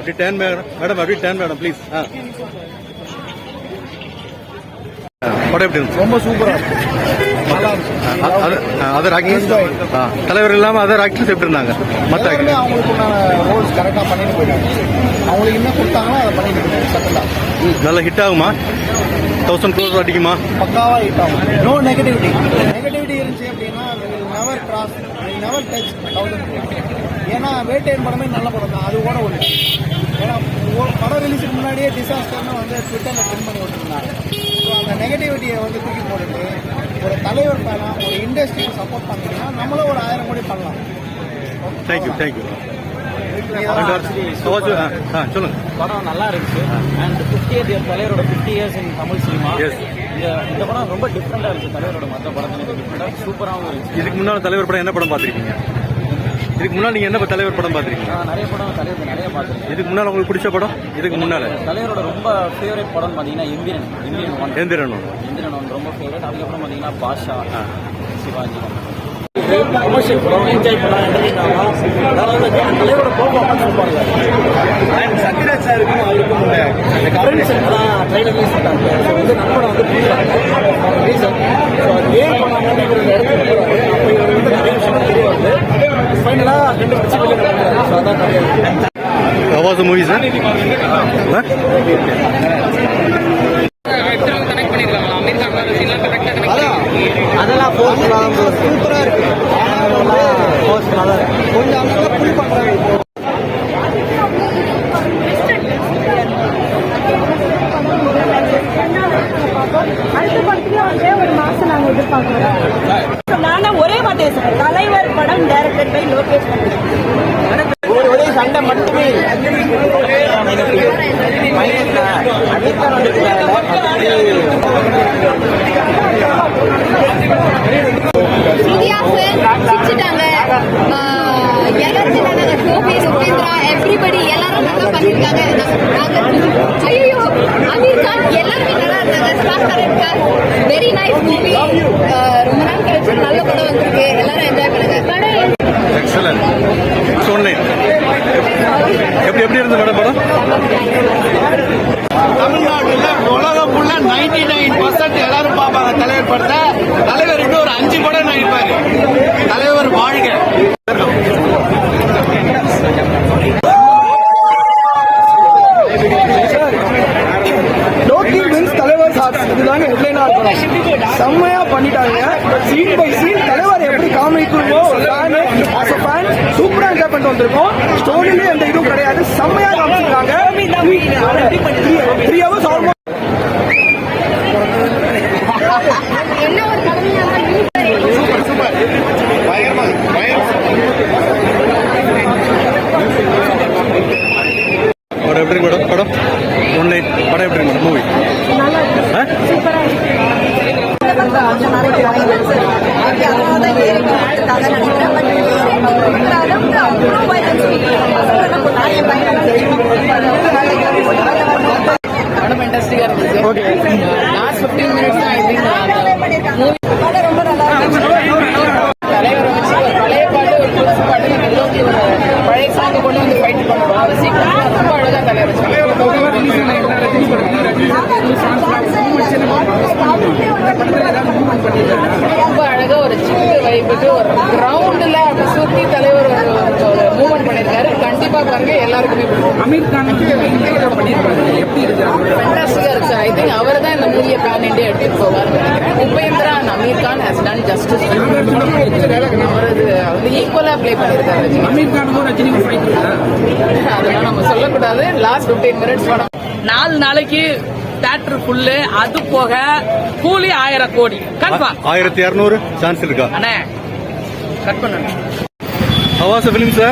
அப்படி tan madam அப்படி tan madam please. படம் எப்படி இருந்துச்சு? ரொம்ப சூப்பரா அதர் ஆக்டர்ஸ் தலைவர் இல்லாம அதர் ஆக்டர்ஸ் எப்படி இருந்தாங்க? மற்ற அவங்களுக்கு ரோல்ஸ் கரெக்டா பண்ணிட்டு போயிட்டாங்க. அவங்களுக்கு என்ன கொடுத்தாங்களோ அதை பண்ணிட்டு சட்டலா நல்ல ஹிட் ஆகுமா? 1000 crore அடிக்குமா? பக்காவா ஹிட் ஆகும். நோ நெகட்டிவிட்டி இருந்துச்சு அப்படின்னா never cross never touch 1000 crore. ஏன்னா வேட்டையன் படமே நல்ல படம் தான். அது கூட ஒன்று. ஏன்னா படம் ரிலீஸுக்கு முன்னாடியே டிசாஸ்டர்னு வந்து ட்விட்டரில் ட்ரெண்ட் பண்ணி விட்டுருந்தாங்க. ஸோ அந்த நெகட்டிவிட்டியை வந்து தூக்கி போட்டுட்டு ஒரு தலைவர் பண்ணலாம், ஒரு இண்டஸ்ட்ரிக்கு சப்போர்ட் பண்ணிங்கன்னா நம்மளும் ஒரு 1000 கோடி பண்ணலாம். தேங்க்யூ. சொல்லுங்க. படம் நல்லா இருந்துச்சு. அண்ட் 50th இயர் தலைவரோட 50 years இன் தமிழ் சினிமா. இந்த படம் ரொம்ப டிஃப்ரெண்டா இருந்துச்சு. தலைவரோட மற்ற படத்துல சூப்பராகவும் இருந்துச்சு. இதுக்கு முன்னாடி தலைவர் படம் என்ன படம் பார்த்துருக்கீங்க? இதுக்கு முன்னாடி நீங்க என்ன தலைவர் படம் பார்த்துருக்கீங்க? நிறைய படம் தலைவர் நிறைய பார்த்துருக்கேன். இதுக்கு முன்னால உங்களுக்கு பிடிச்ச படம்? இதுக்கு முன்னால தலைவரோட ரொம்ப ஃபேவரட் படம் பாத்தீங்கன்னா எந்திரன் ரொம்ப ஃபேவரட். அதுக்கப்புறம் பாத்தீங்கன்னா பாஷா, சிவாஜி. கமர்ஷியல் படம் என்ஜாய் பண்ணலாம், என்டர்டெயின் ஆகலாம். தலைவரோட பெர்ஃபார்மன்ஸ் சூப்பர். அண்ட் சத்யராஜ் சாருக்கும் அவருக்கும் அந்த கரண்ட் எல்லாம் ட்ரைலர்லேயே சொன்னாங்க. ஸோ வந்து நம்ம வந்து ரீசன் ஸோ அது ஏன் பண்ணாமல் இவர் இடத்துக்கு போகிறாரு. அப்போ இவர் வந்து நிறைய விஷயம் தெரிய வருது. ஃபைனலாக 2 வருஷம் வெளியே நடக்கிறாரு. ஸோ அதான் கிடையாது. அவாஸ் மூவிஸ் அதெல்லாம் சூப்பரா இருக்கு. கொஞ்சம் அங்கெல்லாம் புல் பண்றாங்க. அடுத்த படத்துலயும் ஒரே ஒரு மாசம் நாங்க எதிர்பார்க்கிறோம். நானும் ஒரே வார்த்தையை சொல்றேன், தலைவர் படம் டைரக்டட் பை லோகேஷ். ஒரே சண்டை மட்டுமே எவ்ரிபடி எல்லாரும் நல்லா பண்ணிருக்காங்க. ஐயோ அமீர் கான் எல்லாருமே நல்லா இருந்தாங்க. Very nice movie. ரொம்ப நாள் கழிச்சு நல்ல படம் வந்திருக்கு. எல்லாரும் என்ஜாய் பண்ணுங்க. எக்ஸலன்ட். சொன்னேன் எப்படி இருந்த படம்? தமிழ்நாட்டுல உலகம் ஃபுல்லா 99% எல்லாரும் பார்ப்பாங்க தலைவர் படத்தை. தலைவர் இன்னும் ஒரு 5 படம் நடிப்பாரு. தலைவர் வாழ்க. இதுதாங்க ஹெட்லைனா இருக்கணும். செம்மையா பண்ணிட்டாங்க. சீன் பை சீன் தலைவர் எப்படி காமிக்கணுமோ சூப்பரா என்ஜாய் பண்ணிட்டு வந்திருக்கோம். ஸ்டோரியிலே எந்த இதுவும் கிடையாது. செம்மையா காமிச்சிருக்காங்க. 3 hours ஆல்மோஸ்ட். எப்படி படம் ஒன்லைன் படம் எப்படி இருக்கு? மூவி படம் இன்ட்ரெஸ்டிங்கா இருந்துச்சு. லாஸ்ட் 15 minutes தான் ஐ திங்க் படம் ரொம்ப நல்லா இருந்துச்சு. தலைவர் வச்சு ஒரு பழைய பாட்டு ஒரு புதுசு பாட்டு எல்லாத்தையும் ஒரு பழைய சாங்க கொண்டு வந்து ஃபைட் பண்ணுவோம். அது சீக்கிரம் ரொம்ப அழகா தலைவர் ரொம்ப அழகா ஒரு சின்ன வைப்புக்கு ஒரு கிரவுண்ட்ல அப்படி சுத்தி தலைவர் ஒரு மூவ்மெண்ட் பண்ணிருக்காரு. கண்டிப்பா பாருங்க, எல்லாருக்குமே அமீர் கான் எப்படி இருக்கு? ஃபேண்டாஸ்டிக்கா இருக்கு. ஐ திங்க் அவர் தான் இந்த மூவியை பேன் இண்டியா எடுத்துட்டு போவார் நினைக்கிறேன். Upendra and Aamir Khan has done justice. அவரது வந்து ஈக்குவலா பிளே பண்ணிருக்காரு. அமீர் கானுக்கும் ரஜினிக்கும் ஃபைட் அதெல்லாம் நம்ம சொல்லக்கூடாது. லாஸ்ட் 15 minutes படம் 4 நாளைக்கு தியேட்டர் ஃபுல்லு. அது போக கூலி 1000 கோடி கன்ஃபார்ம். 1200 சான்ஸ் இருக்கா? அண்ணே கட் பண்ணு. How was the film, sir?